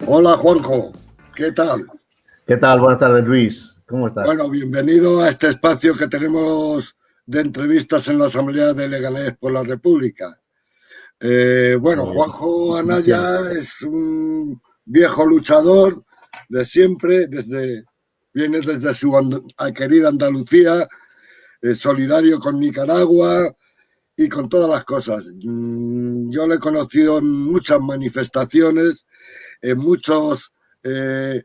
Hola Juanjo, ¿qué tal? ¿Qué tal? Buenas tardes, Luis. ¿Cómo estás? Bueno, bienvenido a este espacio que tenemos de entrevistas en la Asamblea de Leganés por la República. Bueno, Eh, Juanjo Gracias. Anaya es un viejo luchador de siempre, viene desde su querida Andalucía, solidario con Nicaragua y con todas las cosas. Yo le he conocido en muchas manifestaciones, en muchos eh,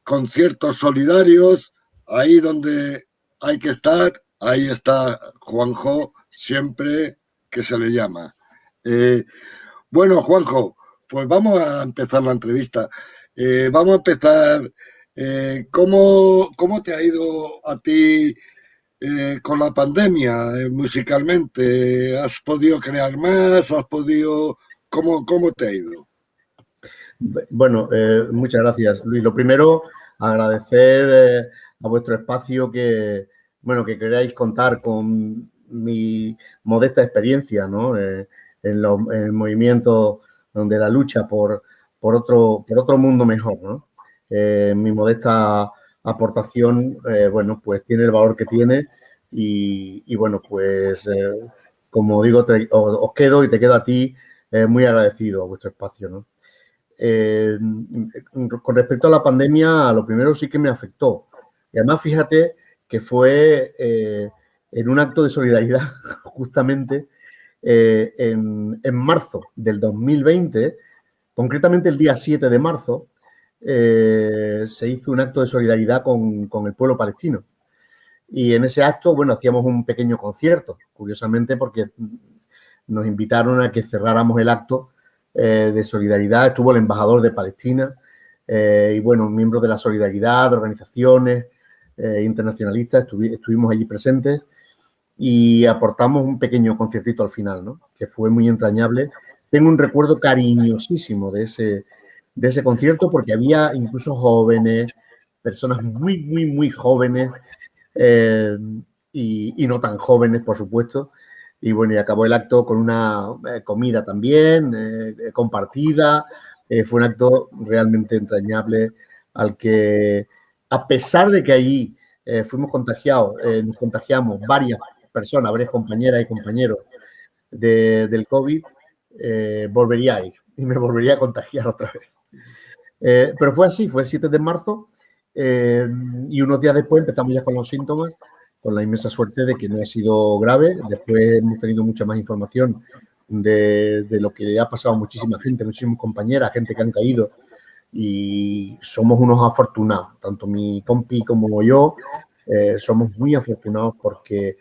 conciertos solidarios, ahí donde hay que estar, ahí está Juanjo siempre que se le llama. Eh, bueno, Juanjo, pues vamos a empezar la entrevista. Vamos a empezar. ¿Cómo te ha ido a ti con la pandemia musicalmente? ¿Has podido crear más? ¿Has podido... ¿Cómo te ha ido? Bueno, muchas gracias, Luis. Lo primero, agradecer a vuestro espacio que queráis contar con mi modesta experiencia, ¿no? En el movimiento de la lucha por otro mundo mejor, ¿no? Mi modesta aportación, bueno, pues tiene el valor que tiene y bueno, pues como digo, os quedo y te quedo a ti muy agradecido a vuestro espacio, ¿no? Eh, con respecto a la pandemia, lo primero sí que me afectó. Y además, fíjate que fue en un acto de solidaridad, justamente en marzo del 2020, concretamente el día 7 de marzo, se hizo un acto de solidaridad con el pueblo palestino. Y en ese acto, bueno, hacíamos un pequeño concierto, curiosamente, porque nos invitaron a que cerráramos el acto de solidaridad. Estuvo el embajador de Palestina y, bueno, miembros de la solidaridad, de organizaciones internacionalistas, estuvimos allí presentes y aportamos un pequeño conciertito al final, ¿no? Que fue muy entrañable. Tengo un recuerdo cariñosísimo de ese concierto porque había incluso jóvenes, personas muy, muy, muy jóvenes eh, y no tan jóvenes, por supuesto. Y bueno, y acabó el acto con una comida también, compartida. Fue un acto realmente entrañable al que, a pesar de que allí fuimos contagiados, nos contagiamos varias personas, varias compañeras y compañeros del COVID, volvería a ir y me volvería a contagiar otra vez. Pero fue así, fue el 7 de marzo y unos días después empezamos ya con los síntomas, con la inmensa suerte de que no ha sido grave. Después hemos tenido mucha más información de lo que le ha pasado a muchísima gente, muchísimos compañeras, gente que han caído y somos unos afortunados, tanto mi compi como yo, somos muy afortunados porque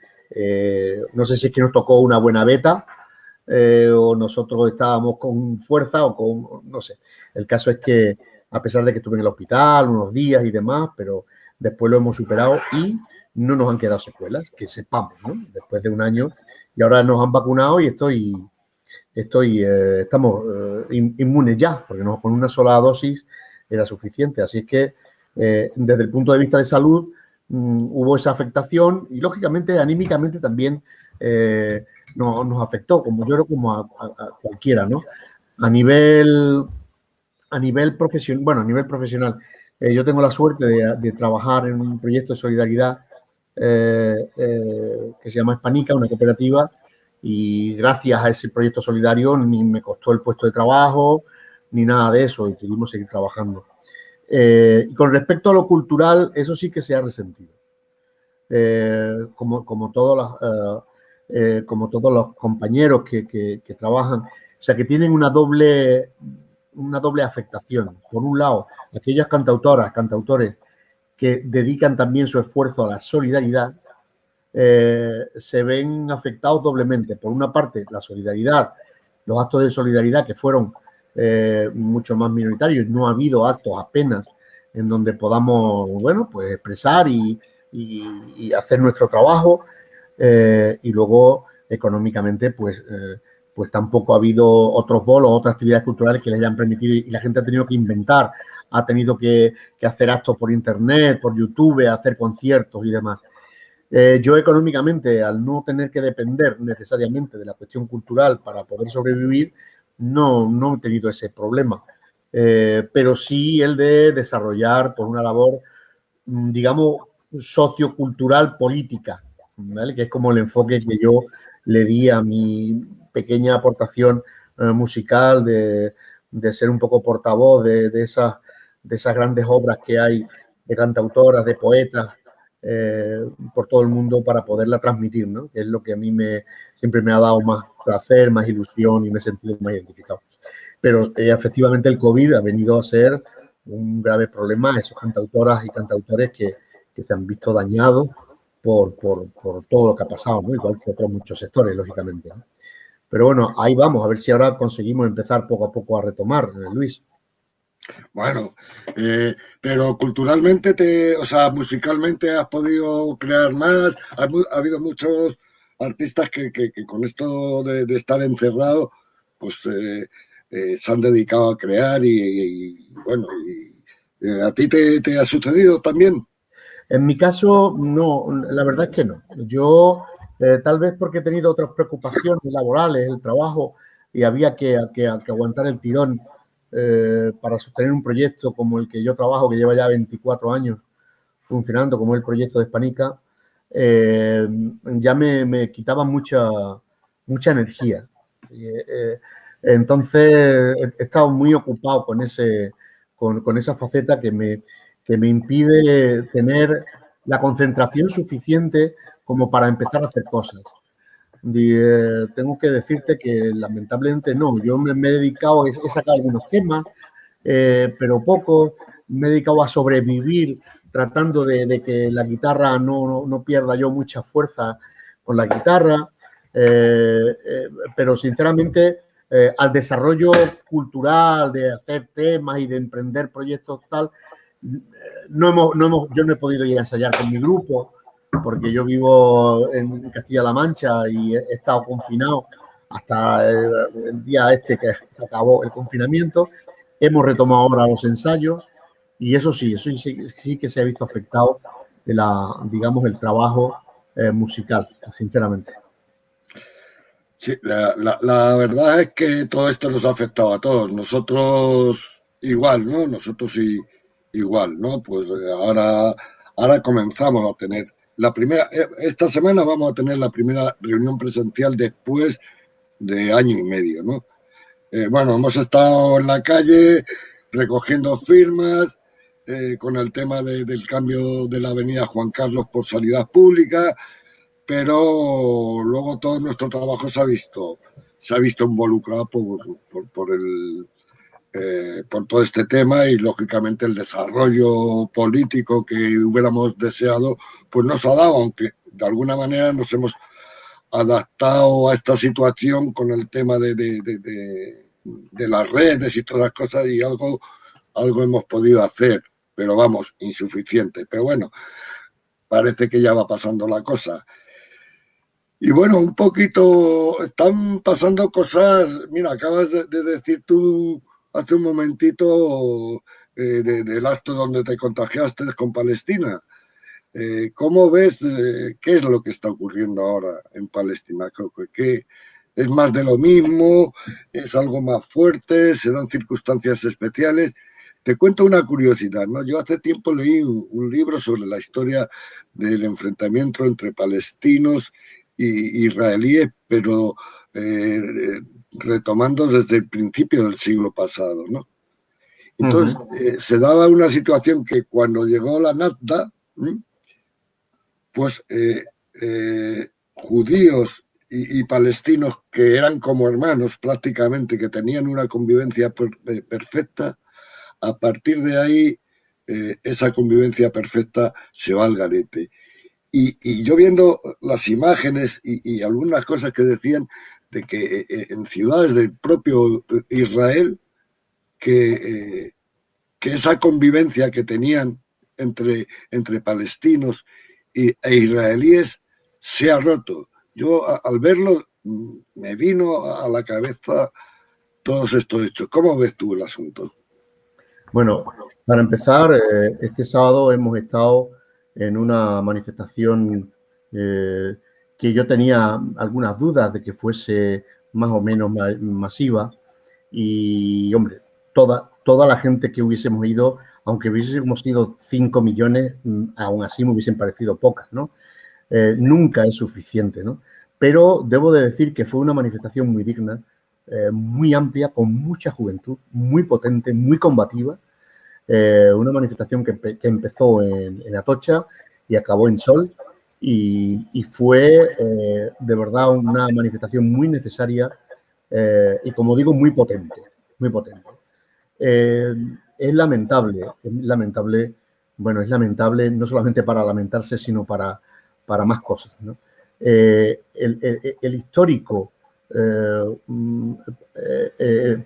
no sé si es que nos tocó una buena beta o nosotros estábamos con fuerza o con, no sé. El caso es que a pesar de que estuve en el hospital unos días y demás, pero después lo hemos superado y no nos han quedado secuelas, que sepamos, ¿no? Después de un año y ahora nos han vacunado y estamos inmunes ya, porque con una sola dosis era suficiente. Así es que desde el punto de vista de salud hubo esa afectación y lógicamente anímicamente también nos afectó, como yo creo como a cualquiera, ¿no? A nivel, a nivel profesional, bueno, a nivel profesional, yo tengo la suerte de trabajar en un proyecto de solidaridad que se llama Hispanica, una cooperativa, y gracias a ese proyecto solidario ni me costó el puesto de trabajo ni nada de eso y pudimos seguir trabajando. Y con respecto a lo cultural, eso sí que se ha resentido. Como todos los compañeros que trabajan, o sea, que tienen una doble afectación. Por un lado, aquellas cantautoras, cantautores que dedican también su esfuerzo a la solidaridad, se ven afectados doblemente. Por una parte, la solidaridad, los actos de solidaridad que fueron mucho más minoritarios, no ha habido actos apenas en donde podamos, bueno, pues expresar y hacer nuestro trabajo, y luego económicamente, pues tampoco ha habido otros bolos, otras actividades culturales que les hayan permitido y la gente ha tenido que inventar, ha tenido que hacer actos por internet, por YouTube, hacer conciertos y demás. Yo económicamente, al no tener que depender necesariamente de la cuestión cultural para poder sobrevivir, no he tenido ese problema. pero sí el de desarrollar pues, una labor, digamos, sociocultural política, ¿vale? Que es como el enfoque que yo le di a mi pequeña aportación musical de ser un poco portavoz de esas grandes obras que hay de cantautoras, de poetas por todo el mundo para poderla transmitir, ¿no? Que es lo que a mí siempre me ha dado más placer, más ilusión y me he sentido más identificado. Pero efectivamente el COVID ha venido a ser un grave problema a esos cantautoras y cantautores que se han visto dañados por todo lo que ha pasado, ¿no? Igual que otros muchos sectores, lógicamente, ¿no? Pero bueno, ahí vamos, a ver si ahora conseguimos empezar poco a poco a retomar, Luis. Bueno, pero culturalmente, o sea, musicalmente has podido crear más. Ha habido muchos artistas que con esto de estar encerrado, pues se han dedicado a crear bueno, ¿a ti te ha sucedido también? En mi caso, no, la verdad es que no. Yo, tal vez porque he tenido otras preocupaciones laborales, el trabajo, y había que aguantar el tirón para sostener un proyecto como el que yo trabajo, que lleva ya 24 años funcionando, como el proyecto de Hispanica, ya me quitaba mucha energía. Entonces, he estado muy ocupado con esa faceta que me impide tener la concentración suficiente como para empezar a hacer cosas. Tengo que decirte que lamentablemente no, yo me he dedicado, he sacado algunos temas, pero poco, me he dedicado a sobrevivir tratando de que la guitarra no pierda yo mucha fuerza con la guitarra, pero sinceramente al desarrollo cultural, de hacer temas y de emprender proyectos tal, yo no he podido ir a ensayar con mi grupo porque yo vivo en Castilla-La Mancha y he estado confinado hasta el día este que acabó el confinamiento. Hemos retomado ahora los ensayos y eso sí que se ha visto afectado digamos, el trabajo musical, sinceramente. Sí, la verdad es que todo esto nos ha afectado a todos. Nosotros igual, ¿no? Nosotros sí, igual, ¿no? Pues ahora comenzamos a tener la primera, esta semana vamos a tener la primera reunión presencial después de año y medio, ¿no? Bueno, hemos estado en la calle recogiendo firmas con el tema del cambio de la avenida Juan Carlos por sanidad pública, pero luego todo nuestro trabajo se ha visto involucrado por todo este tema y lógicamente el desarrollo político que hubiéramos deseado pues no se ha dado, aunque de alguna manera nos hemos adaptado a esta situación con el tema de las redes y todas las cosas y algo hemos podido hacer, pero vamos, insuficiente. Pero bueno, parece que ya va pasando la cosa. Y bueno, un poquito, están pasando cosas, mira, acabas de decir tú hace un momentito del acto donde te contagiaste con Palestina. ¿Cómo ves qué es lo que está ocurriendo ahora en Palestina? ¿Qué es más de lo mismo? ¿Es algo más fuerte? ¿Se dan circunstancias especiales? Te cuento una curiosidad, ¿no? Yo hace tiempo leí un libro sobre la historia del enfrentamiento entre palestinos y israelíes, pero eh, retomando desde el principio del siglo pasado, ¿no? Entonces, se daba una situación que cuando llegó la Nakba, pues judíos y palestinos que eran como hermanos prácticamente, que tenían una convivencia perfecta, a partir de ahí esa convivencia perfecta se va al garete. Y yo viendo las imágenes y algunas cosas que decían de que en ciudades del propio Israel, que, que esa convivencia que tenían entre palestinos e israelíes se ha roto. Yo al verlo me vino a la cabeza todos estos hechos. ¿Cómo ves tú el asunto? Bueno, para empezar, este sábado hemos estado en una manifestación que yo tenía algunas dudas de que fuese más o menos masiva y, hombre, toda la gente que hubiésemos ido, aunque hubiésemos ido 5 millones, aún así me hubiesen parecido pocas, ¿no? Nunca es suficiente, ¿no? Pero debo de decir que fue una manifestación muy digna, muy amplia, con mucha juventud, muy potente, muy combativa. Una manifestación que empezó en Atocha y acabó en Sol, y fue de verdad una manifestación muy necesaria y, como digo, muy potente, muy potente. Es lamentable, bueno, es lamentable no solamente para lamentarse, sino para más cosas, ¿no? El histórico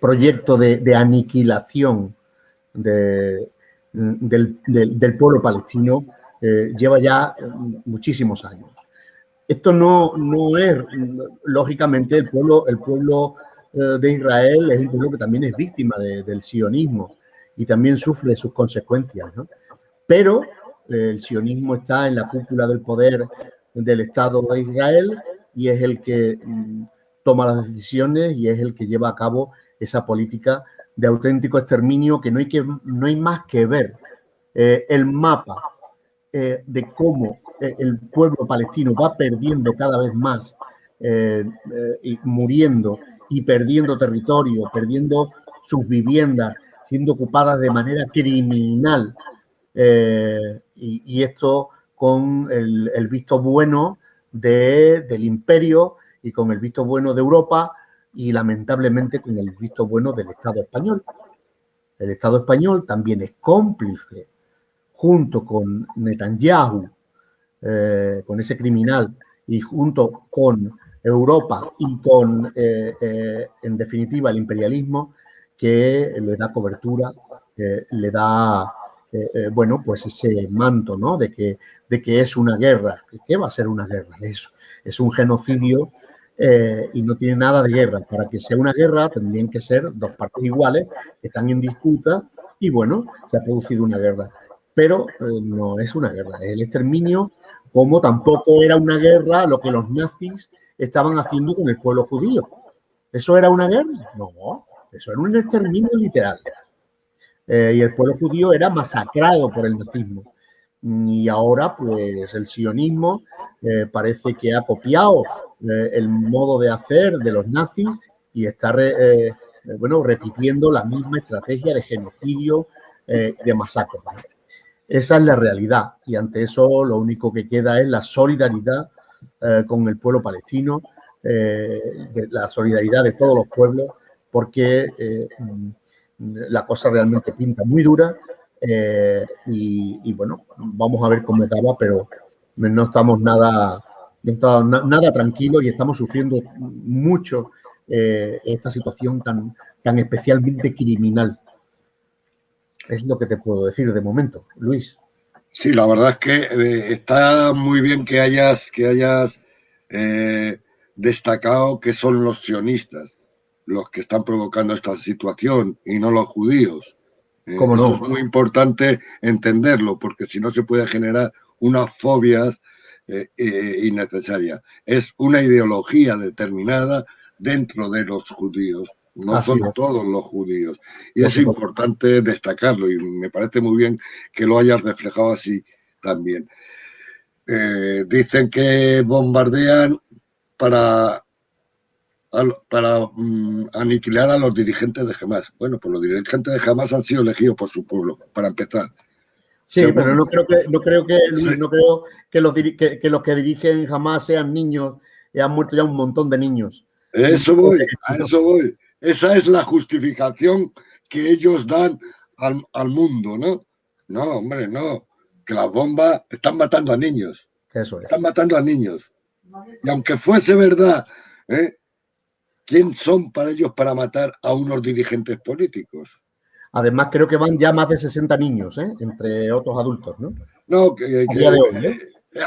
proyecto de aniquilación del pueblo palestino lleva ya muchísimos años. Esto no es, lógicamente, el pueblo de Israel es un pueblo que también es víctima del sionismo y también sufre sus consecuencias, ¿no? Pero el sionismo está en la cúpula del poder del Estado de Israel y es el que toma las decisiones y es el que lleva a cabo esa política de auténtico exterminio, que no hay más que ver el mapa de cómo el pueblo palestino va perdiendo cada vez más y muriendo y perdiendo territorio, perdiendo sus viviendas, siendo ocupadas de manera criminal. Y esto con el visto bueno del imperio y con el visto bueno de Europa y lamentablemente con el visto bueno del Estado español. El Estado español también es cómplice, junto con Netanyahu, con ese criminal, y junto con Europa y con, en definitiva, el imperialismo, que le da cobertura, le da, bueno, pues ese manto, ¿no? De que es una guerra. ¿Qué va a ser una guerra? Es un genocidio y no tiene nada de guerra. Para que sea una guerra tendrían que ser dos partes iguales que están en disputa y, bueno, se ha producido una guerra. Pero no es una guerra, es el exterminio, como tampoco era una guerra lo que los nazis estaban haciendo con el pueblo judío. ¿Eso era una guerra? No, eso era un exterminio literal. Y el pueblo judío era masacrado por el nazismo. Y ahora, pues, el sionismo parece que ha copiado el modo de hacer de los nazis y está, bueno, repitiendo la misma estrategia de genocidio y de masacre. Esa es la realidad, y ante eso lo único que queda es la solidaridad con el pueblo palestino, la solidaridad de todos los pueblos, porque la cosa realmente pinta muy dura y bueno, vamos a ver cómo acaba, pero no estamos nada tranquilos y estamos sufriendo mucho esta situación tan especialmente criminal. Es lo que te puedo decir de momento, Luis. Sí, la verdad es que está muy bien que hayas destacado que son los sionistas los que están provocando esta situación y no los judíos. ¿Cómo no? Eso es muy importante entenderlo, porque si no se puede generar unas fobias innecesarias. Es una ideología determinada dentro de los judíos. No Así son es. todos los judíos. Y es importante destacarlo y me parece muy bien que lo hayas reflejado así también. Dicen que bombardean para aniquilar a los dirigentes de Hamas. Bueno, pues los dirigentes de Hamas han sido elegidos por su pueblo, para empezar. Sí, Segundo, pero no creo que Luis, no creo que los que dirigen Hamas sean niños. Han muerto ya un montón de niños. A eso voy. Esa es la justificación que ellos dan al mundo, ¿no? No, hombre, no. Que las bombas están matando a niños. Eso es. Están matando a niños. Y aunque fuese verdad, ¿quién son para ellos para matar a unos dirigentes políticos? Además, creo que van ya más de 60 niños, entre otros adultos, ¿no? No, A día de hoy, ¿no?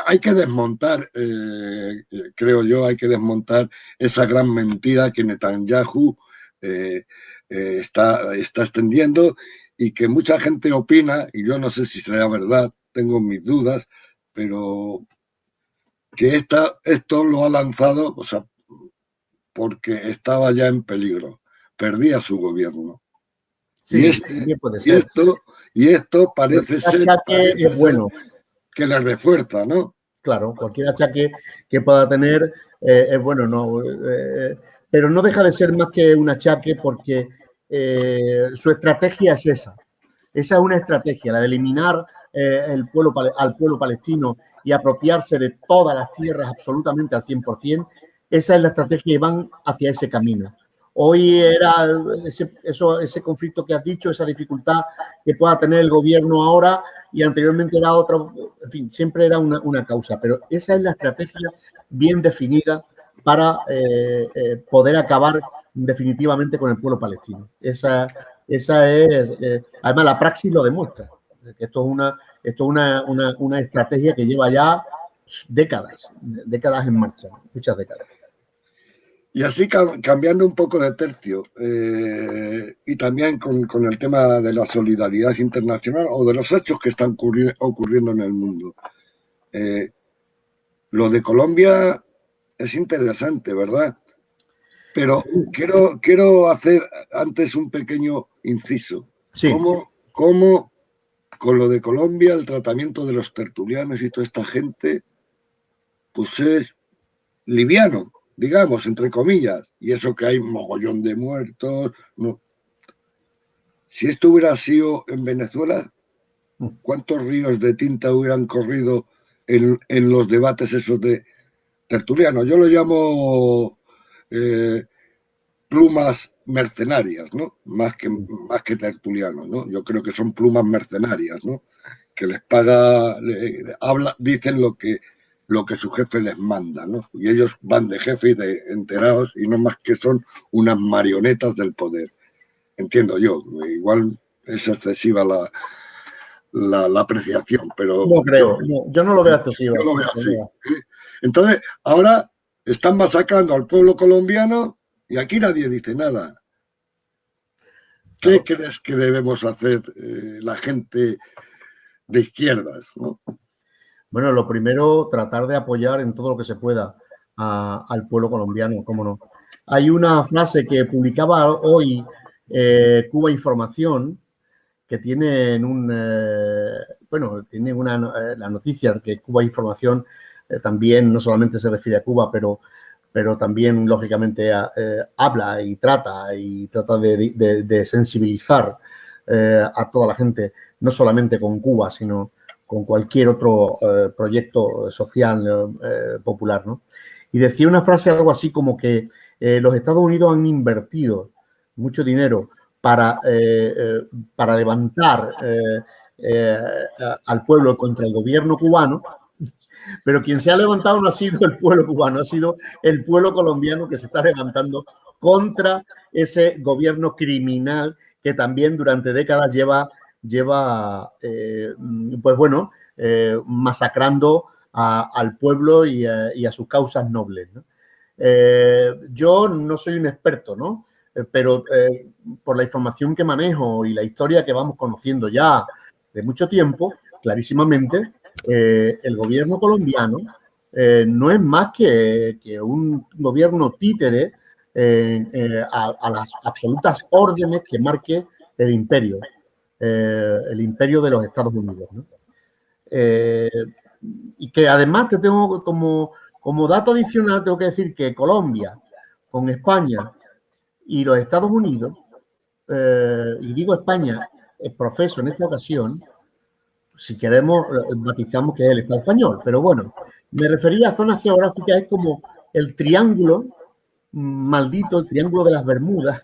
hay que desmontar, creo yo, hay que desmontar esa gran mentira que Netanyahu está extendiendo y que mucha gente opina, y yo no sé si será verdad, tengo mis dudas, pero que esto lo ha lanzado, o sea, porque estaba ya en peligro, perdía su gobierno. Sí, y, también puede ser. y esto parece ser es bueno. Que le refuerza, ¿no? Claro, cualquier achaque que pueda tener es bueno, ¿no? Pero no deja de ser más que un achaque porque su estrategia es esa. Esa es una estrategia, la de eliminar al pueblo palestino y apropiarse de todas las tierras absolutamente al 100%. Esa es la estrategia y van hacia ese camino. Hoy era ese conflicto que has dicho, esa dificultad que pueda tener el gobierno ahora y anteriormente era otra, en fin, siempre era una causa, pero esa es la estrategia bien definida para poder acabar definitivamente con el pueblo palestino. Esa es, además la praxis lo demuestra, que esto es una estrategia que lleva ya décadas en marcha, muchas décadas. Y así cambiando un poco de tercio, y también con el tema de la solidaridad internacional o de los hechos que están ocurriendo en el mundo. Lo de Colombia es interesante, ¿verdad? Pero quiero hacer antes un pequeño inciso. Sí. ¿Cómo con lo de Colombia, el tratamiento de los tertulianos y toda esta gente, pues es liviano, digamos, entre comillas, y eso que hay un mogollón de muertos. No. Si esto hubiera sido en Venezuela, ¿cuántos ríos de tinta hubieran corrido en los debates esos de tertulianos? Yo lo llamo plumas mercenarias, ¿no? Más que tertulianos, ¿no? Yo creo que son plumas mercenarias, ¿no? Que les paga, dicen lo que su jefe les manda, ¿no? Y ellos van de jefe y de enterados y no más que son unas marionetas del poder. Entiendo yo, igual es excesiva la apreciación, pero... No creo, yo no lo veo excesivo. Yo lo veo así. Entonces, ahora están masacrando al pueblo colombiano y aquí nadie dice nada. ¿Qué crees que debemos hacer la gente de izquierdas, ¿no? Bueno, lo primero, tratar de apoyar en todo lo que se pueda al pueblo colombiano, cómo no. Hay una frase que publicaba hoy Cuba Información, que tiene la noticia que Cuba Información también no solamente se refiere a Cuba, pero también, lógicamente, habla y trata de sensibilizar a toda la gente, no solamente con Cuba, sino con cualquier otro proyecto social popular, ¿no? Y decía una frase algo así como que los Estados Unidos han invertido mucho dinero para levantar al pueblo contra el gobierno cubano, pero quien se ha levantado no ha sido el pueblo cubano, ha sido el pueblo colombiano que se está levantando contra ese gobierno criminal que también durante décadas lleva masacrando al pueblo y a sus causas nobles, ¿no? Yo no soy un experto, ¿no? Pero por la información que manejo y la historia que vamos conociendo ya de mucho tiempo, clarísimamente, el gobierno colombiano no es más que un gobierno títere a las absolutas órdenes que marque el imperio de los Estados Unidos, ¿no? Y que además te tengo como dato adicional, tengo que decir que Colombia con España y los Estados Unidos, y digo España, profeso en esta ocasión, si queremos, matizamos que es el Estado español, pero bueno, me refería a zonas geográficas, es como el triángulo maldito, el triángulo de las Bermudas,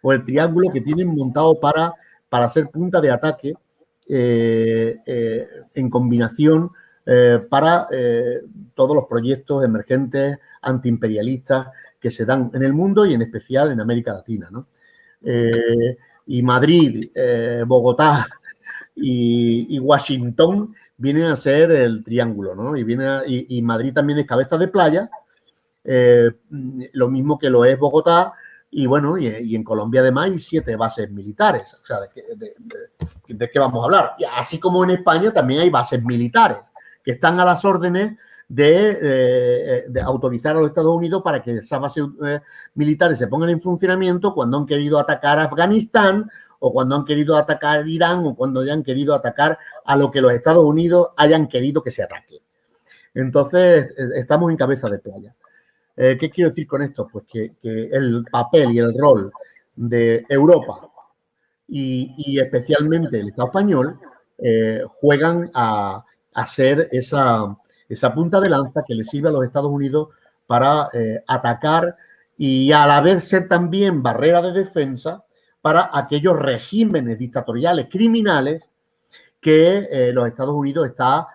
o el triángulo que tienen montado para hacer punta de ataque en combinación para todos los proyectos emergentes antiimperialistas que se dan en el mundo y en especial en América Latina, ¿no? Y Madrid, Bogotá y Washington vienen a ser el triángulo, ¿no? Y Madrid también es cabeza de playa, lo mismo que lo es Bogotá, y bueno, y en Colombia además hay 7 bases militares. O sea, ¿de qué vamos a hablar? Y así como en España también hay bases militares que están a las órdenes de autorizar a los Estados Unidos para que esas bases militares se pongan en funcionamiento cuando han querido atacar a Afganistán o cuando han querido atacar Irán, o cuando hayan querido atacar a lo que los Estados Unidos hayan querido que se ataque. Entonces, estamos en cabeza de playa. ¿Qué quiero decir con esto? Pues que el papel y el rol de Europa y especialmente el Estado español juegan a ser esa punta de lanza que le sirve a los Estados Unidos para atacar y a la vez ser también barrera de defensa para aquellos regímenes dictatoriales criminales que los Estados Unidos está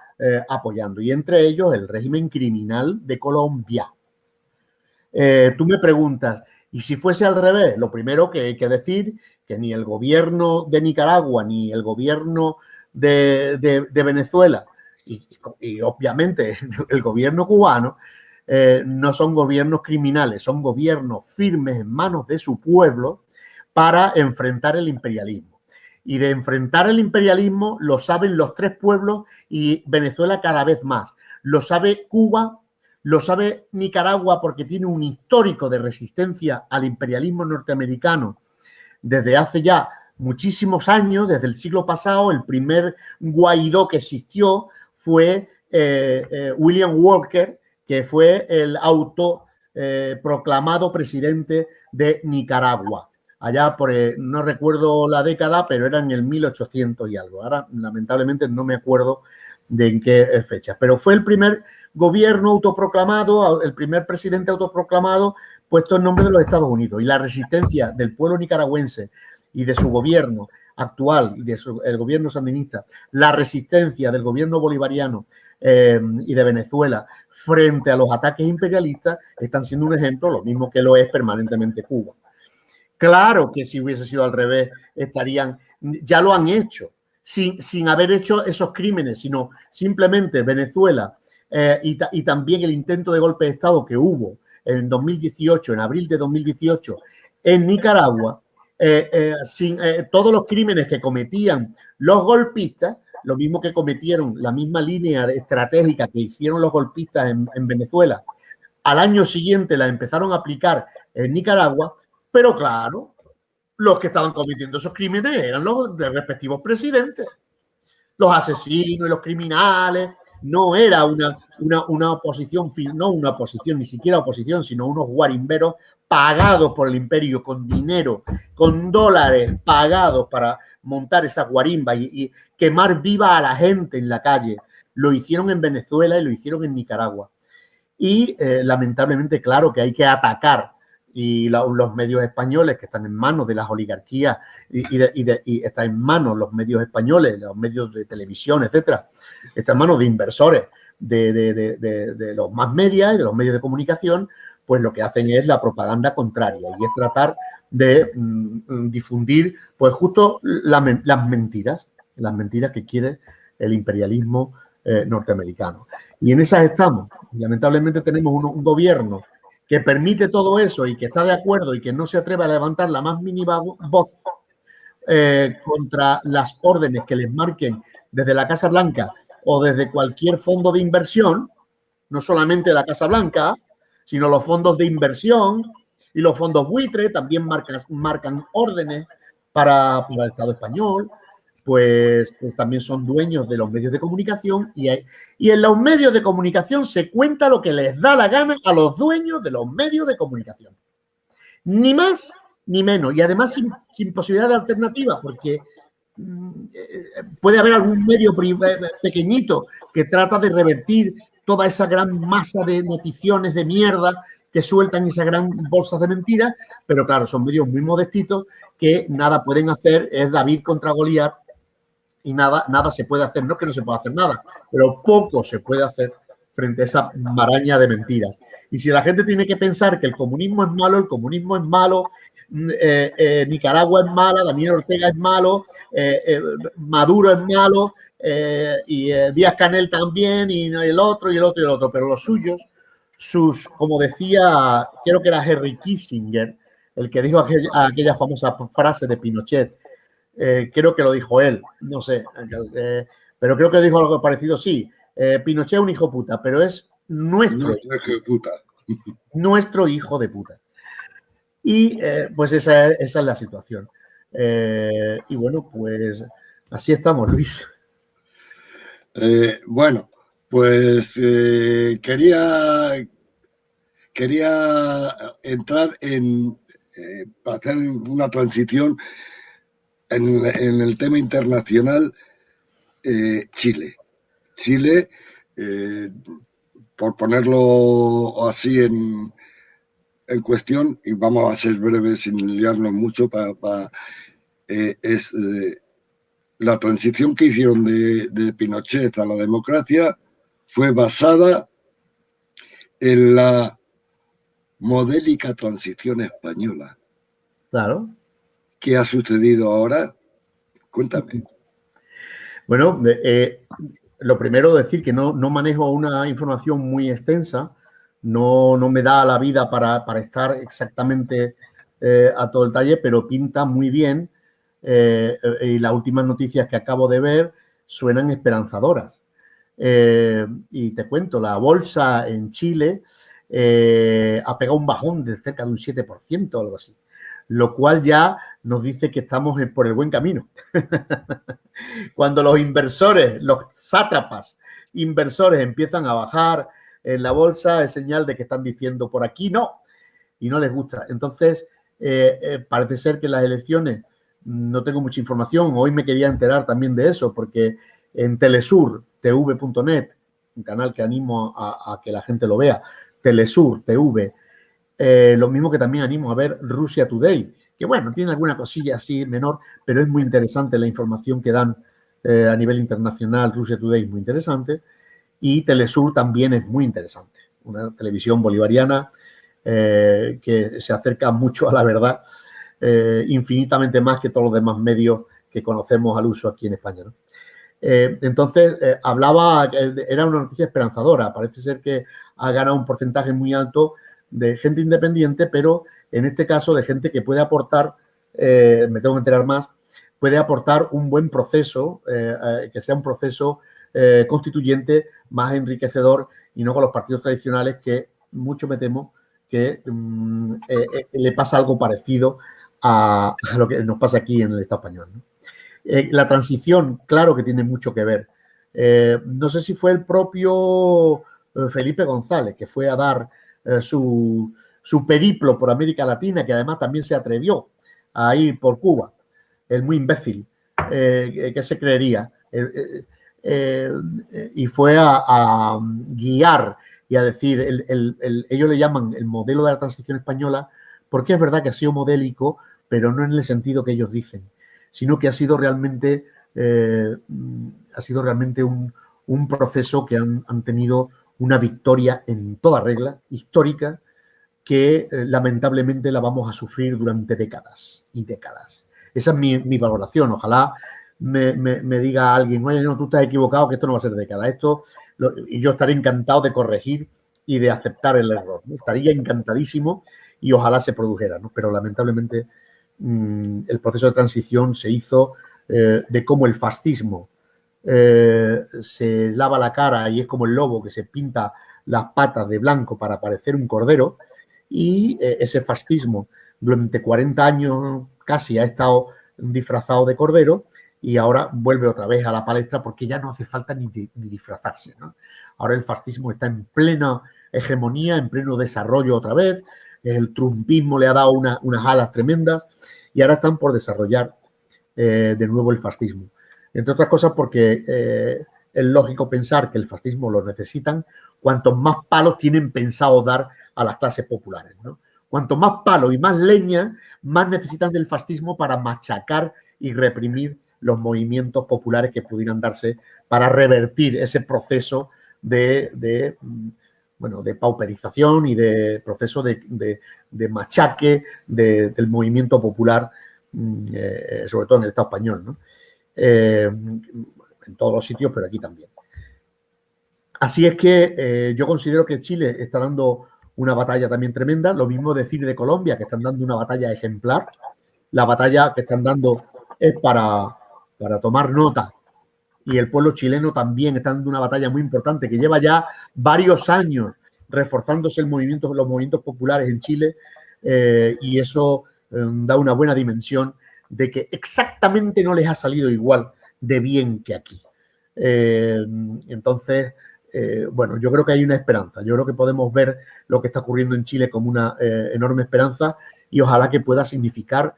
apoyando, y entre ellos el régimen criminal de Colombia. Tú me preguntas, ¿y si fuese al revés? Lo primero que hay que decir que ni el gobierno de Nicaragua ni el gobierno de Venezuela y obviamente el gobierno cubano no son gobiernos criminales, son gobiernos firmes en manos de su pueblo para enfrentar el imperialismo. Y de enfrentar el imperialismo lo saben los tres pueblos y Venezuela cada vez más. Lo sabe Cuba, lo sabe Nicaragua porque tiene un histórico de resistencia al imperialismo norteamericano desde hace ya muchísimos años, desde el siglo pasado. El primer Guaidó que existió fue William Walker, que fue el autoproclamado presidente de Nicaragua. Allá por, no recuerdo la década, pero era en el 1800 y algo. Ahora, lamentablemente, no me acuerdo de en qué fecha. Pero fue el primer gobierno autoproclamado, el primer presidente autoproclamado puesto en nombre de los Estados Unidos. Y la resistencia del pueblo nicaragüense y de su gobierno actual y el gobierno sandinista, la resistencia del gobierno bolivariano y de Venezuela frente a los ataques imperialistas están siendo un ejemplo, lo mismo que lo es permanentemente Cuba. Claro que si hubiese sido al revés, ya lo han hecho, sin haber hecho esos crímenes, sino simplemente Venezuela y también el intento de golpe de Estado que hubo en 2018, en abril de 2018, en Nicaragua, todos los crímenes que cometían los golpistas, lo mismo que cometieron, la misma línea estratégica que hicieron los golpistas en Venezuela, al año siguiente la empezaron a aplicar en Nicaragua. Pero claro, los que estaban cometiendo esos crímenes eran los de respectivos presidentes. Los asesinos y los criminales. No era una oposición, no una oposición, ni siquiera oposición, sino unos guarimberos pagados por el imperio con dinero, con dólares pagados para montar esas guarimbas y quemar viva a la gente en la calle. Lo hicieron en Venezuela y lo hicieron en Nicaragua. Y lamentablemente, claro que hay que atacar. Y los medios españoles que están en manos de las oligarquías y están en manos los medios españoles, los medios de televisión, etcétera, están en manos de inversores de los más medios y de los medios de comunicación, pues lo que hacen es la propaganda contraria y es tratar de difundir pues justo las mentiras que quiere el imperialismo norteamericano. Y en esas estamos. Lamentablemente tenemos un gobierno que permite todo eso y que está de acuerdo y que no se atreve a levantar la más mínima voz contra las órdenes que les marquen desde la Casa Blanca o desde cualquier fondo de inversión, no solamente la Casa Blanca, sino los fondos de inversión y los fondos buitre también marcan órdenes para el Estado español, pues también son dueños de los medios de comunicación y en los medios de comunicación se cuenta lo que les da la gana a los dueños de los medios de comunicación. Ni más ni menos. Y además sin posibilidad de alternativa, porque puede haber algún medio pequeñito que trata de revertir toda esa gran masa de noticiones de mierda que sueltan esa gran bolsa de mentiras, pero claro, son medios muy modestitos que nada pueden hacer, es David contra Goliat. Y nada se puede hacer, no es que no se pueda hacer nada, pero poco se puede hacer frente a esa maraña de mentiras. Y si la gente tiene que pensar que el comunismo es malo, Nicaragua es mala, Daniel Ortega es malo, Maduro es malo, y Díaz Canel también, y el otro, pero los suyos, como decía, creo que era Henry Kissinger, el que dijo aquella famosa frase de Pinochet, creo que lo dijo él, no sé, pero creo que dijo algo parecido, sí. Pinochet es un hijo puta, pero es nuestro hijo de puta. Y pues esa es la situación. Y bueno, pues así estamos, Luis. Bueno, pues quería entrar para hacer una transición en el tema internacional. Chile. Chile, por ponerlo así en cuestión, y vamos a ser breves sin liarnos mucho, es la transición que hicieron de Pinochet a la democracia fue basada en la modélica transición española. Claro. ¿Qué ha sucedido ahora? Cuéntame. Bueno, lo primero decir que no manejo una información muy extensa, no me da la vida para estar exactamente a todo el taller, pero pinta muy bien y las últimas noticias que acabo de ver suenan esperanzadoras. Y te cuento, la bolsa en Chile ha pegado un bajón de cerca de un 7% o algo así, lo cual ya nos dice que estamos por el buen camino. Cuando los inversores, los sátrapas inversores empiezan a bajar en la bolsa, es señal de que están diciendo por aquí no, y no les gusta. Entonces, parece ser que las elecciones, no tengo mucha información, hoy me quería enterar también de eso, porque en Telesur, tv.net, un canal que animo a que la gente lo vea, Telesur, TV, lo mismo que también animo a ver Russia Today, que bueno, tiene alguna cosilla así menor, pero es muy interesante la información que dan a nivel internacional. Russia Today es muy interesante y Telesur también es muy interesante. Una televisión bolivariana que se acerca mucho a la verdad, infinitamente más que todos los demás medios que conocemos al uso aquí en España, ¿no? Entonces, era una noticia esperanzadora. Parece ser que ha ganado un porcentaje muy alto de gente independiente, pero en este caso de gente que puede aportar, me tengo que enterar más, puede aportar un buen proceso, que sea un proceso constituyente más enriquecedor y no con los partidos tradicionales que mucho me temo que le pasa algo parecido a lo que nos pasa aquí en el Estado español, ¿no? La transición, claro que tiene mucho que ver. No sé si fue el propio Felipe González que fue a dar su periplo por América Latina, que además también se atrevió a ir por Cuba, el muy imbécil, que se creería, y fue a guiar y a decir, ellos le llaman el modelo de la transición española, porque es verdad que ha sido modélico, pero no en el sentido que ellos dicen, sino que ha sido realmente un proceso que han tenido una victoria en toda regla, histórica, que lamentablemente la vamos a sufrir durante décadas y décadas. Esa es mi valoración. Ojalá me diga alguien, oye, no, tú estás equivocado, que esto no va a ser décadas. Y yo estaré encantado de corregir y de aceptar el error, ¿no? Estaría encantadísimo y ojalá se produjera, ¿no? Pero lamentablemente el proceso de transición se hizo de cómo el fascismo se lava la cara y es como el lobo que se pinta las patas de blanco para parecer un cordero, y ese fascismo durante 40 años casi ha estado disfrazado de cordero y ahora vuelve otra vez a la palestra porque ya no hace falta ni disfrazarse, ¿no? Ahora el fascismo está en plena hegemonía, en pleno desarrollo otra vez, el trumpismo le ha dado unas alas tremendas y ahora están por desarrollar de nuevo el fascismo. Entre otras cosas porque es lógico pensar que el fascismo lo necesitan cuantos más palos tienen pensado dar a las clases populares, ¿no? Cuanto más palos y más leña, más necesitan del fascismo para machacar y reprimir los movimientos populares que pudieran darse para revertir ese proceso de pauperización y de proceso de machaque del movimiento popular, sobre todo en el Estado español, ¿no? En todos los sitios, pero aquí también. Así es que yo considero que Chile está dando una batalla también tremenda. Lo mismo decir de Colombia, que están dando una batalla ejemplar. La batalla que están dando es para tomar nota. Y el pueblo chileno también está dando una batalla muy importante, que lleva ya varios años reforzándose los movimientos populares en Chile, y eso da una buena dimensión de que exactamente no les ha salido igual de bien que aquí. Entonces, bueno, yo creo que hay una esperanza. Yo creo que podemos ver lo que está ocurriendo en Chile como una enorme esperanza y ojalá que pueda significar,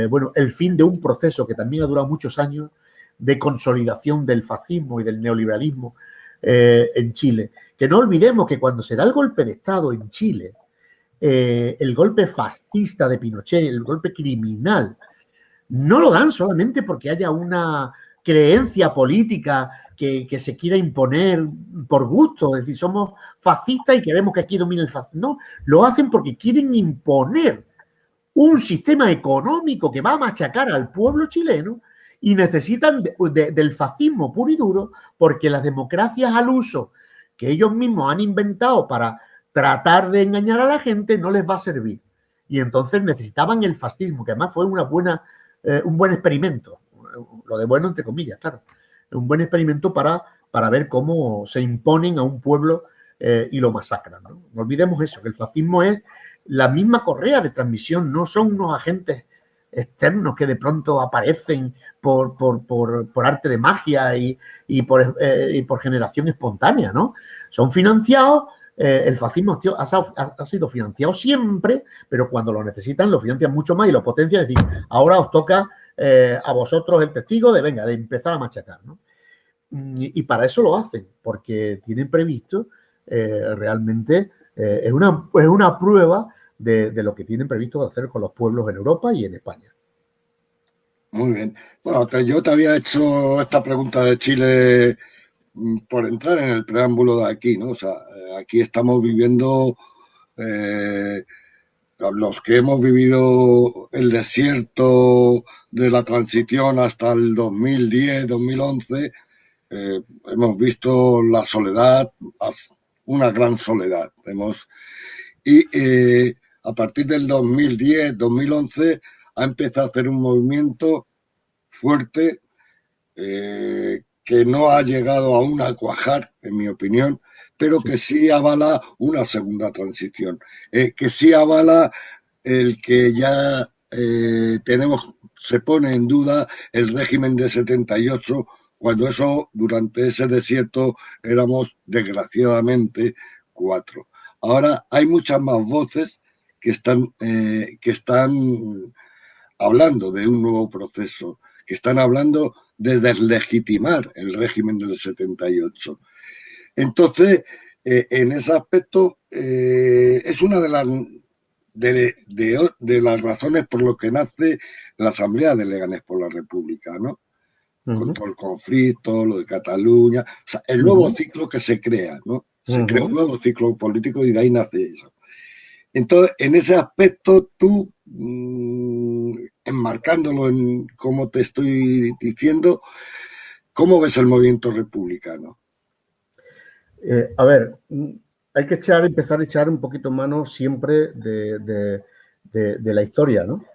bueno, el fin de un proceso que también ha durado muchos años de consolidación del fascismo y del neoliberalismo en Chile. Que no olvidemos que cuando se da el golpe de Estado en Chile, el golpe fascista de Pinochet, el golpe criminal, no lo dan solamente porque haya una creencia política que se quiera imponer por gusto, es decir, somos fascistas y queremos que aquí domine el fascismo. No, lo hacen porque quieren imponer un sistema económico que va a machacar al pueblo chileno y necesitan del fascismo puro y duro porque las democracias al uso que ellos mismos han inventado para tratar de engañar a la gente no les va a servir. Y entonces necesitaban el fascismo, que además fue un buen experimento, lo de bueno entre comillas, claro, un buen experimento para ver cómo se imponen a un pueblo y lo masacran. ¿No? No olvidemos eso, que el fascismo es la misma correa de transmisión, no son unos agentes externos que de pronto aparecen por arte de magia y por generación espontánea, ¿no? Son financiados, el fascismo ha sido financiado siempre, pero cuando lo necesitan lo financian mucho más y lo potencian, es decir, ahora os toca a vosotros el testigo de empezar a machacar, ¿no? Y para eso lo hacen, porque tienen previsto realmente, es una prueba de lo que tienen previsto hacer con los pueblos en Europa y en España. Muy bien. Bueno, yo te había hecho esta pregunta de Chile por entrar en el preámbulo de aquí, ¿no? O sea, aquí estamos viviendo, los que hemos vivido el desierto de la transición hasta el 2010, 2011, hemos visto la soledad, una gran soledad. Y a partir del 2010, 2011, ha empezado a hacer un movimiento fuerte que no ha llegado aún a cuajar, en mi opinión, pero que sí avala una segunda transición, que sí avala el que ya se pone en duda el régimen de 78, cuando eso, durante ese desierto, éramos desgraciadamente 4. Ahora hay muchas más voces que están hablando de un nuevo proceso, que están hablando de deslegitimar el régimen del 78. Entonces, en ese aspecto, es una de las razones por lo que nace la Asamblea de Leganés por la República, ¿no? Con todo el conflicto, lo de Cataluña, o sea, el nuevo ciclo que se crea, ¿no? Se crea un nuevo ciclo político y de ahí nace eso. Entonces, en ese aspecto, tú, enmarcándolo en cómo te estoy diciendo, ¿cómo ves el movimiento republicano? A ver, hay que empezar a echar un poquito mano siempre de la historia, ¿no?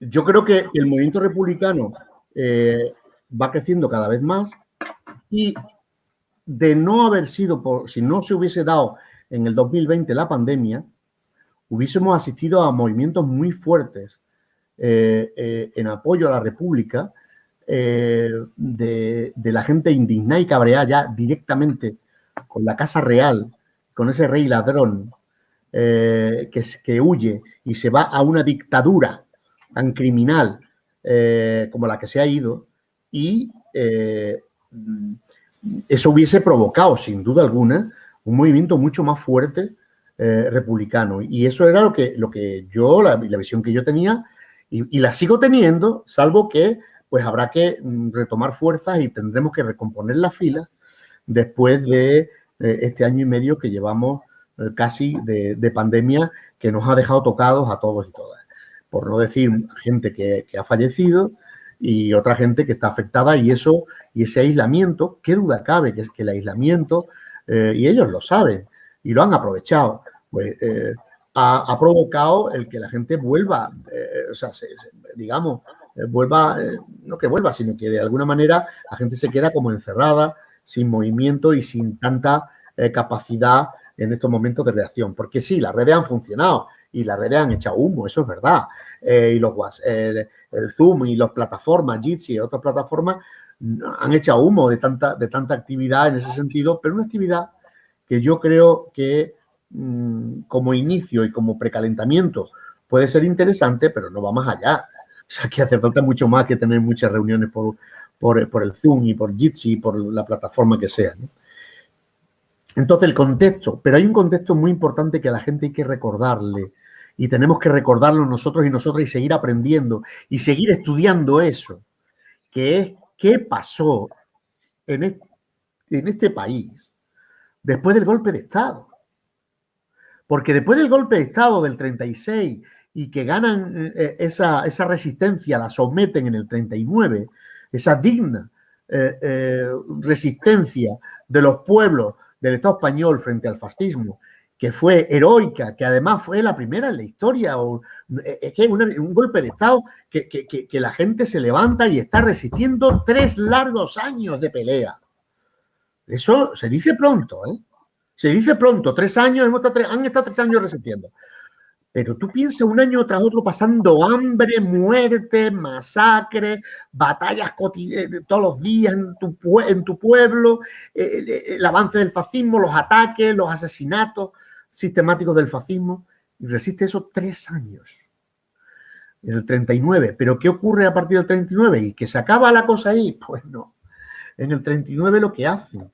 Yo creo que el movimiento republicano va creciendo cada vez más y de no haber sido, si no se hubiese dado en el 2020 la pandemia, hubiésemos asistido a movimientos muy fuertes en apoyo a la República, de la gente indignada y cabreada ya directamente con la Casa Real, con ese rey ladrón que huye y se va a una dictadura tan criminal como la que se ha ido, y eso hubiese provocado, sin duda alguna, un movimiento mucho más fuerte republicano. Y eso era lo que yo, la visión que yo tenía, y la sigo teniendo, salvo que pues habrá que retomar fuerzas y tendremos que recomponer las filas después de este año y medio que llevamos casi de pandemia, que nos ha dejado tocados a todos y todas. Por no decir gente que ha fallecido y otra gente que está afectada, y ese aislamiento, qué duda cabe que el aislamiento, y ellos lo saben y lo han aprovechado, pues ha provocado el que la gente vuelva, o sea, digamos, vuelva, no que vuelva, sino que de alguna manera la gente se queda como encerrada, sin movimiento y sin tanta capacidad en estos momentos de reacción. Porque sí, las redes han funcionado y las redes han echado humo, eso es verdad. Y el Zoom y las plataformas, Jitsi y otras plataformas han echado humo de tanta actividad en ese sentido, pero una actividad que yo creo que como inicio y como precalentamiento puede ser interesante, pero no va más allá. O sea, que hace falta mucho más que tener muchas reuniones por el Zoom y por Jitsi y por la plataforma que sea, ¿no? Entonces, el contexto, pero hay un contexto muy importante que a la gente hay que recordarle y tenemos que recordarlo nosotros y nosotras y seguir aprendiendo y seguir estudiando eso, que es qué pasó en este país después del golpe de Estado. Porque después del golpe de Estado del 36 y que ganan esa resistencia, la someten en el 39, esa digna resistencia de los pueblos del Estado español frente al fascismo, que fue heroica, que además fue la primera en la historia, es que un golpe de Estado que la gente se levanta y está resistiendo 3 largos años de pelea. Eso se dice pronto, ¿eh? Se dice pronto, 3 años, han estado 3 años resistiendo. Pero tú piensas un año tras otro pasando hambre, muerte, masacre, batallas todos los días en tu pueblo, el avance del fascismo, los ataques, los asesinatos sistemáticos del fascismo. Y resiste esos 3 años. En el 39. ¿Pero qué ocurre a partir del 39? ¿Y que se acaba la cosa ahí? Pues no. En el 39 lo que hacen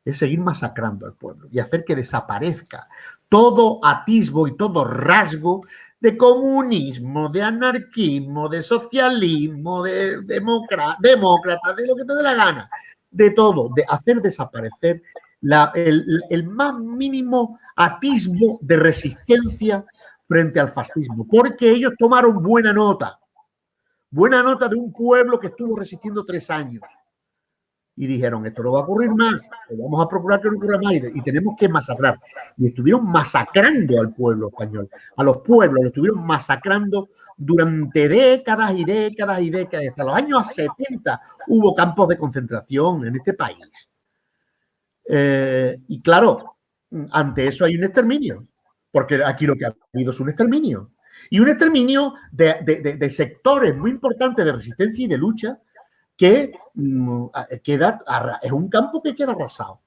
es seguir masacrando al pueblo y hacer que desaparezca todo atisbo y todo rasgo de comunismo, de anarquismo, de socialismo, de demócrata, de lo que te dé la gana, de todo, de hacer desaparecer el más mínimo atisbo de resistencia frente al fascismo, porque ellos tomaron buena nota de un pueblo que estuvo resistiendo 3 años. Y dijeron, esto no va a ocurrir más, vamos a procurar que no ocurra más y tenemos que masacrar. Y estuvieron masacrando al pueblo español, a los pueblos, los estuvieron masacrando durante décadas y décadas y décadas. Hasta los años 70 hubo campos de concentración en este país. Y claro, ante eso hay un exterminio, porque aquí lo que ha habido es un exterminio. Y un exterminio de sectores muy importantes de resistencia y de lucha que es un campo que queda arrasado.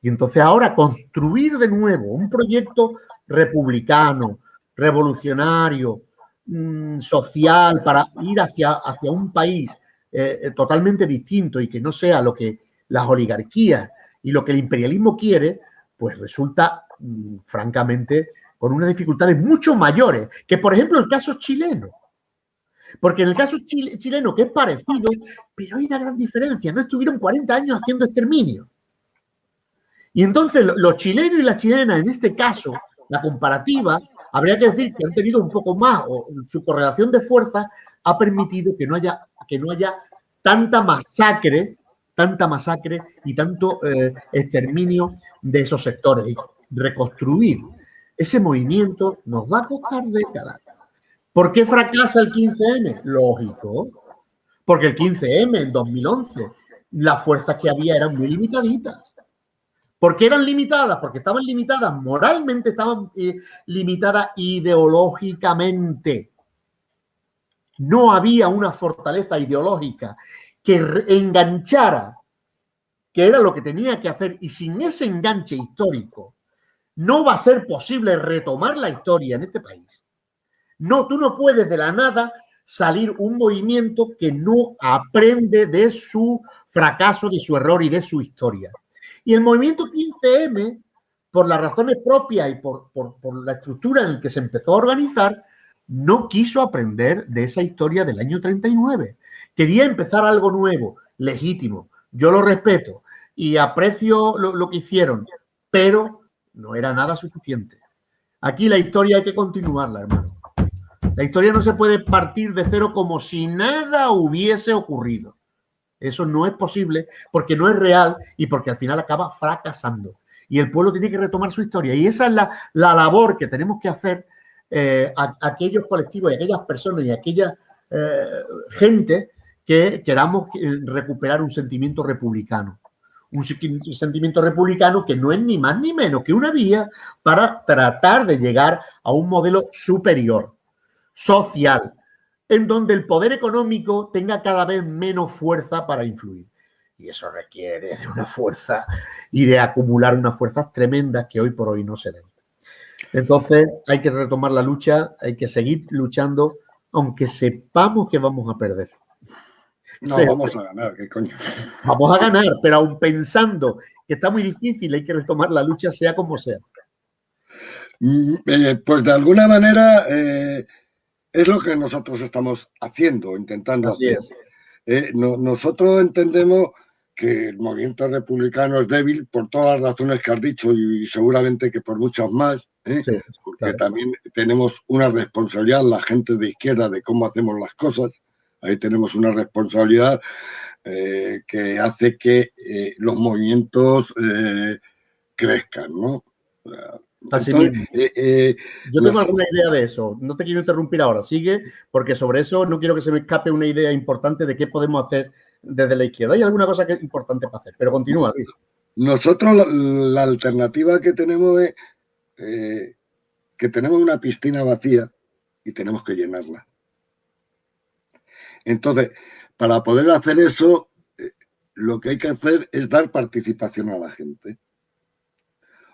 Y entonces ahora construir de nuevo un proyecto republicano, revolucionario, social, para ir hacia un país totalmente distinto y que no sea lo que las oligarquías y lo que el imperialismo quiere, pues resulta francamente con unas dificultades mucho mayores que, por ejemplo, el caso chileno. Porque en el caso chileno, que es parecido, pero hay una gran diferencia. No estuvieron 40 años haciendo exterminio. Y entonces los chilenos y las chilenas, en este caso, la comparativa, habría que decir que han tenido un poco más, o su correlación de fuerza ha permitido que no haya tanta masacre y tanto exterminio de esos sectores. Y reconstruir ese movimiento nos va a costar décadas. ¿Por qué fracasa el 15M? Lógico, porque el 15M en 2011 las fuerzas que había eran muy limitaditas. ¿Por qué eran limitadas? Porque estaban limitadas moralmente, estaban limitadas ideológicamente. No había una fortaleza ideológica que enganchara, que era lo que tenía que hacer, y sin ese enganche histórico no va a ser posible retomar la historia en este país. No, tú no puedes de la nada salir un movimiento que no aprende de su fracaso, de su error y de su historia. Y el movimiento 15M, por las razones propias y por la estructura en la que se empezó a organizar, no quiso aprender de esa historia del año 39. Quería empezar algo nuevo, legítimo. Yo lo respeto y aprecio lo que hicieron, pero no era nada suficiente. Aquí la historia hay que continuarla, hermano. La historia no se puede partir de cero como si nada hubiese ocurrido. Eso no es posible porque no es real y porque al final acaba fracasando. Y el pueblo tiene que retomar su historia. Y esa es la labor que tenemos que hacer a aquellos colectivos y aquellas personas y aquella gente que queramos recuperar un sentimiento republicano. un sentimiento republicano que no es ni más ni menos que una vía para tratar de llegar a un modelo superior, social, en donde el poder económico tenga cada vez menos fuerza para influir. Y eso requiere de una fuerza y de acumular unas fuerzas tremendas que hoy por hoy no se den. Entonces hay que retomar la lucha, hay que seguir luchando, aunque sepamos que vamos a perder. No, vamos a ganar, ¿qué coño? Vamos a ganar, pero aún pensando que está muy difícil, hay que retomar la lucha sea como sea. Pues de alguna manera es lo que nosotros estamos haciendo, intentando Así hacer. es. Nosotros entendemos que el movimiento republicano es débil por todas las razones que has dicho y seguramente que por muchas más, Sí, porque claro. también tenemos una responsabilidad, la gente de izquierda, de cómo hacemos las cosas. Ahí tenemos una responsabilidad que hace que los movimientos crezcan, ¿no? Así Entonces, mismo. Yo tengo alguna idea de eso. No te quiero interrumpir ahora. Sigue, porque sobre eso no quiero que se me escape una idea importante de qué podemos hacer desde la izquierda. Hay alguna cosa que es importante para hacer, pero continúa, Luis. Nosotros la alternativa que tenemos es que tenemos una piscina vacía y tenemos que llenarla. Entonces, para poder hacer eso, lo que hay que hacer es dar participación a la gente.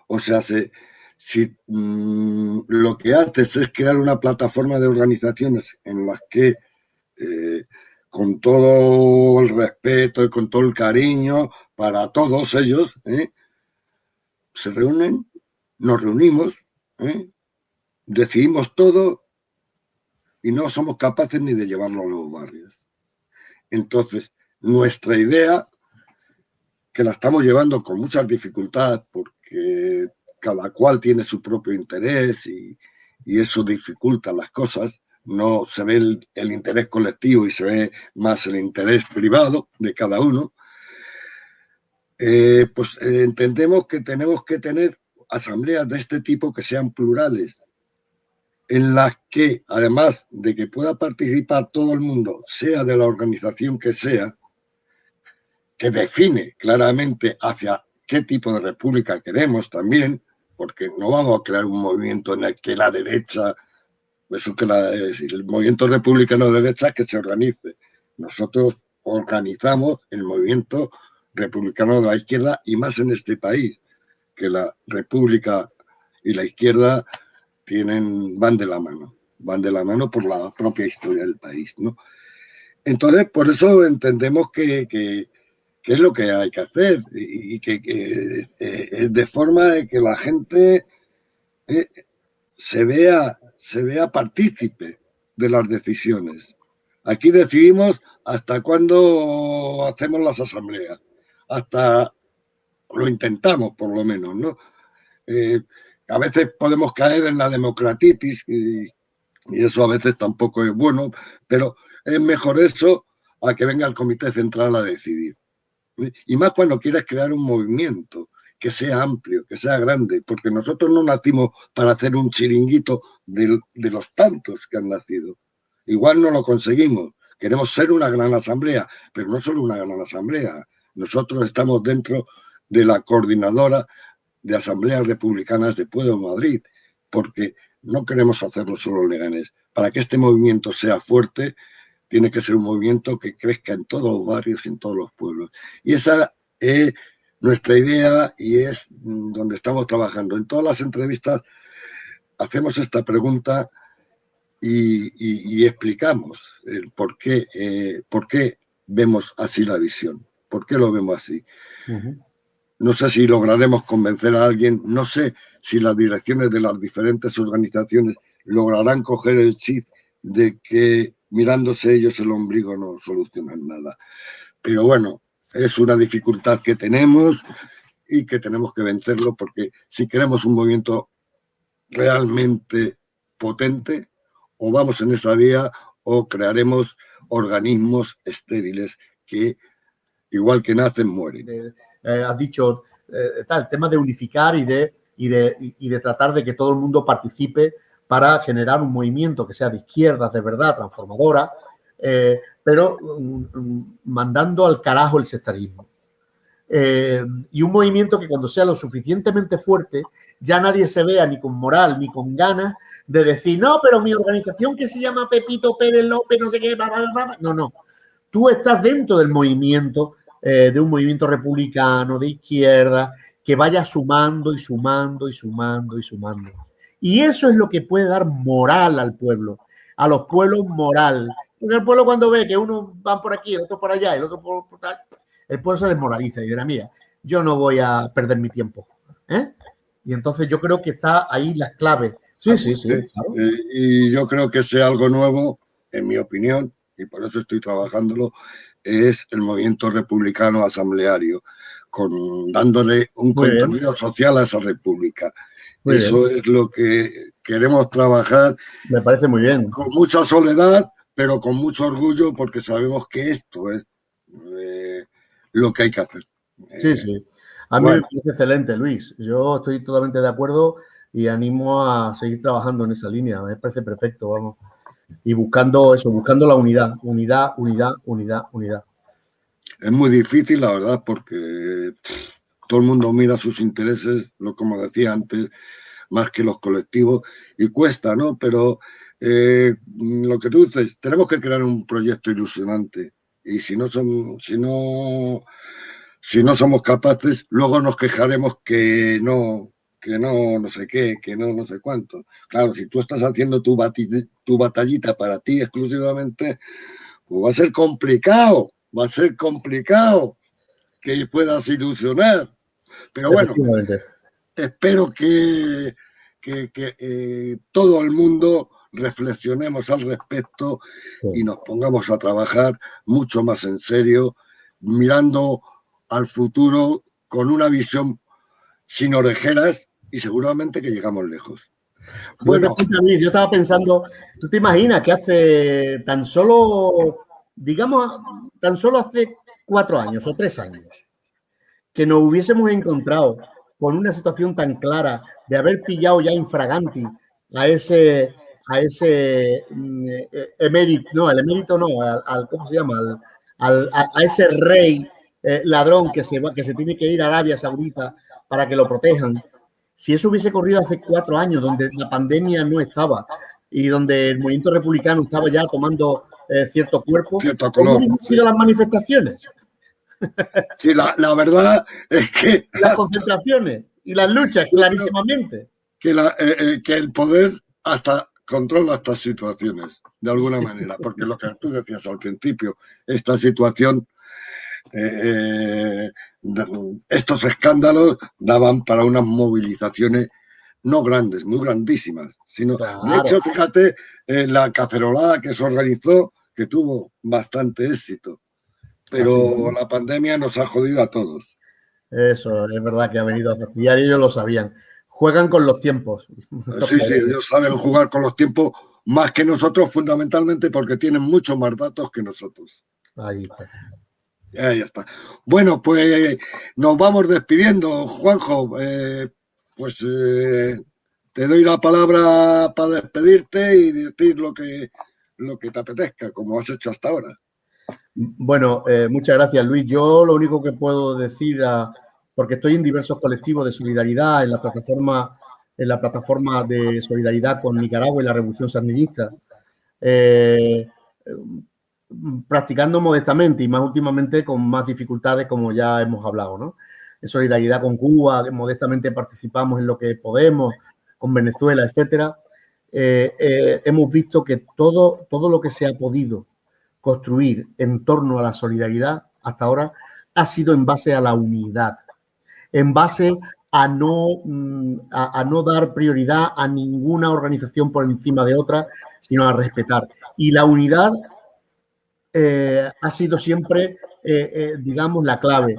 O sea, si lo que haces es crear una plataforma de organizaciones en las que, con todo el respeto y con todo el cariño para todos ellos, se reúnen, nos reunimos, decidimos todo y no somos capaces ni de llevarlo a los barrios. Entonces, nuestra idea, que la estamos llevando con muchas dificultades porque cada cual tiene su propio interés y eso dificulta las cosas, no se ve el interés colectivo y se ve más el interés privado de cada uno, pues entendemos que tenemos que tener asambleas de este tipo que sean plurales, en las que, además de que pueda participar todo el mundo, sea de la organización que sea, que define claramente hacia qué tipo de república queremos también, porque no vamos a crear un movimiento en el que la derecha, eso que el movimiento republicano de derecha que se organice. Nosotros organizamos el movimiento republicano de la izquierda y más en este país, que la república y la izquierda van de la mano por la propia historia del país, ¿no? Entonces, por eso entendemos que es lo que hay que hacer y que es de forma de que la gente se vea partícipe de las decisiones. Aquí decidimos hasta cuándo hacemos las asambleas, hasta lo intentamos por lo menos, ¿no? A veces podemos caer en la democratitis y eso a veces tampoco es bueno, pero es mejor eso a que venga el comité central a decidir. Y más cuando quieres crear un movimiento que sea amplio, que sea grande, porque nosotros no nacimos para hacer un chiringuito de los tantos que han nacido. Igual no lo conseguimos. Queremos ser una gran asamblea, pero no solo una gran asamblea. Nosotros estamos dentro de la coordinadora de asambleas republicanas de Pueblo Madrid, porque no queremos hacerlo solo en Leganés. Para que este movimiento sea fuerte, tiene que ser un movimiento que crezca en todos los barrios y en todos los pueblos. Y esa es nuestra idea y es donde estamos trabajando. En todas las entrevistas hacemos esta pregunta y explicamos el por qué vemos así la visión, por qué lo vemos así. No sé si lograremos convencer a alguien, no sé si las direcciones de las diferentes organizaciones lograrán coger el chip de que mirándose ellos el ombligo no solucionan nada. Pero bueno, es una dificultad que tenemos y que tenemos que vencerlo porque si queremos un movimiento realmente potente, o vamos en esa vía o crearemos organismos estériles que, igual que nacen, mueren. Has dicho el tema de unificar y de tratar de que todo el mundo participe para generar un movimiento que sea de izquierdas de verdad, transformadora, pero mandando al carajo el sectarismo. y un movimiento que cuando sea lo suficientemente fuerte, ya nadie se vea ni con moral ni con ganas de decir, no, pero mi organización que se llama Pepito Pérez López, no sé qué, no, no. Tú estás dentro del movimiento, de un movimiento republicano, de izquierda, que vaya sumando y sumando y sumando y sumando. Y eso es lo que puede dar moral al pueblo, a los pueblos moral. Porque el pueblo cuando ve que uno va por aquí, el otro por allá, el otro por tal, el pueblo se desmoraliza y dirá, mira, yo no voy a perder mi tiempo. Y entonces yo creo que está ahí las claves. Sí, sí, sí. Claro. Y yo creo que sea algo nuevo, en mi opinión, y por eso estoy trabajándolo, es el movimiento republicano asambleario, dándole un contenido social a esa república. Eso es lo que queremos trabajar. Me parece muy bien. Con mucha soledad, pero con mucho orgullo, porque sabemos que esto es lo que hay que hacer. Sí, sí. A mí me parece excelente, Luis. Yo estoy totalmente de acuerdo y animo a seguir trabajando en esa línea. Me parece perfecto, vamos. Y buscando eso, buscando la unidad, unidad, unidad, unidad, unidad. Es muy difícil, la verdad, porque todo el mundo mira sus intereses, como decía antes, más que los colectivos, y cuesta, ¿no? Pero lo que tú dices, tenemos que crear un proyecto ilusionante, y si no somos capaces, luego nos quejaremos que no sé qué, que no sé cuánto. Claro, si tú estás haciendo tu batallita para ti exclusivamente, pues va a ser complicado que puedas ilusionar. Pero bueno, espero que todo el mundo reflexionemos al respecto y nos pongamos a trabajar mucho más en serio, mirando al futuro con una visión sin orejeras y seguramente que llegamos lejos. Bueno, yo estaba pensando, ¿tú te imaginas que hace tan solo, digamos, tan solo hace 4 años o 3 años, que nos hubiésemos encontrado con una situación tan clara de haber pillado ya infraganti a ese emérito, no, el emérito no, ¿cómo se llama? A ese rey ladrón que se tiene que ir a Arabia Saudita para que lo protejan? Si eso hubiese ocurrido hace 4 años, donde la pandemia no estaba y donde el movimiento republicano estaba ya tomando cierto cuerpo, ¿cómo hubiesen sido las manifestaciones? Sí, la verdad es que... Las concentraciones y las luchas, clarísimamente. Que el poder hasta controla estas situaciones, de alguna manera, porque lo que tú decías al principio, esta situación... estos escándalos daban para unas movilizaciones no grandes, muy grandísimas, sino, de hecho, fíjate, la cacerolada que se organizó, que tuvo bastante éxito, pero la pandemia nos ha jodido a todos. Eso, es verdad que ha venido a fastidiar y ellos lo sabían. Juegan con los tiempos. Sí, ellos saben jugar con los tiempos más que nosotros, fundamentalmente porque tienen muchos más datos que nosotros. Ahí está. Ya está. Bueno, pues nos vamos despidiendo, Juanjo. Te doy la palabra para despedirte y decir lo que te apetezca, como has hecho hasta ahora. Bueno, muchas gracias, Luis. Yo lo único que puedo decir, porque estoy en diversos colectivos de solidaridad en la plataforma de solidaridad con Nicaragua y la Revolución Sandinista, practicando modestamente y más últimamente con más dificultades, como ya hemos hablado, ¿no? En solidaridad con Cuba, modestamente participamos en lo que podemos, con Venezuela, etcétera. Hemos visto que todo lo que se ha podido construir en torno a la solidaridad hasta ahora ha sido en base a la unidad, en base a no dar prioridad a ninguna organización por encima de otra, sino a respetar. Y la unidad ha sido siempre, digamos, la clave.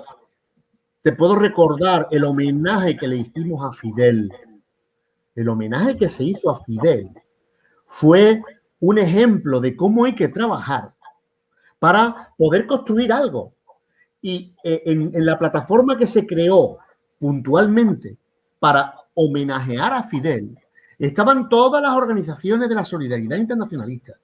Te puedo recordar el homenaje que le hicimos a Fidel. El homenaje que se hizo a Fidel fue un ejemplo de cómo hay que trabajar para poder construir algo. Y en la plataforma que se creó puntualmente para homenajear a Fidel, estaban todas las organizaciones de la solidaridad internacionalista.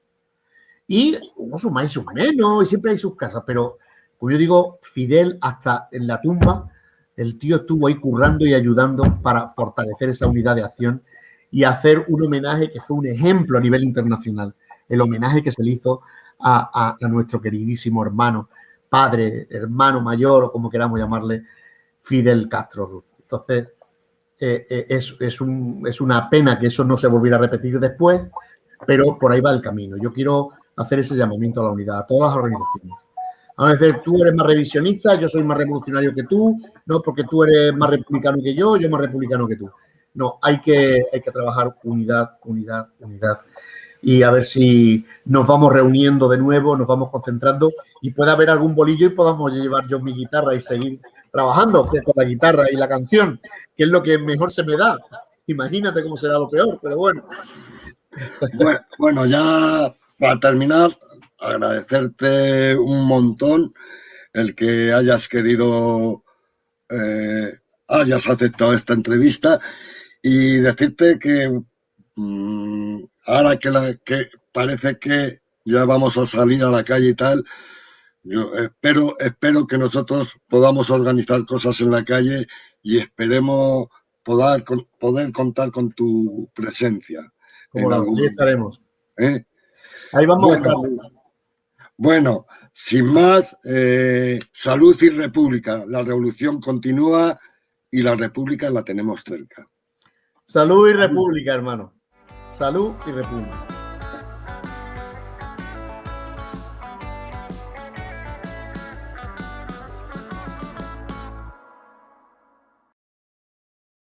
Y unos más y sus menos, y siempre hay sus casas, pero Como yo digo, Fidel hasta en la tumba, el tío estuvo ahí currando y ayudando para fortalecer esa unidad de acción y hacer un homenaje que fue un ejemplo a nivel internacional. El homenaje que se le hizo a nuestro queridísimo hermano, padre, hermano mayor o como queramos llamarle, Fidel Castro Ruz. Entonces, es una pena que eso no se volviera a repetir después, pero por ahí va el camino. Yo quiero hacer ese llamamiento a la unidad, a todas las organizaciones. A veces tú eres más revisionista, yo soy más revolucionario que tú, no porque tú eres más republicano que yo más republicano que tú. No, hay que trabajar unidad, unidad, unidad. Y a ver si nos vamos reuniendo de nuevo, nos vamos concentrando y puede haber algún bolillo y podamos llevar yo mi guitarra y seguir trabajando con la guitarra y la canción, que es lo que mejor se me da. Imagínate cómo será lo peor, pero bueno. Bueno, ya para terminar, agradecerte un montón el que hayas querido, hayas aceptado esta entrevista y decirte que ahora que parece que ya vamos a salir a la calle y tal, yo espero que nosotros podamos organizar cosas en la calle y esperemos poder contar con tu presencia Como en no, algún ahí estaremos. ¿eh? Ahí vamos a estar. Bueno, sin más, salud y república. La revolución continúa y la república la tenemos cerca. Salud y república, hermano. Salud y república.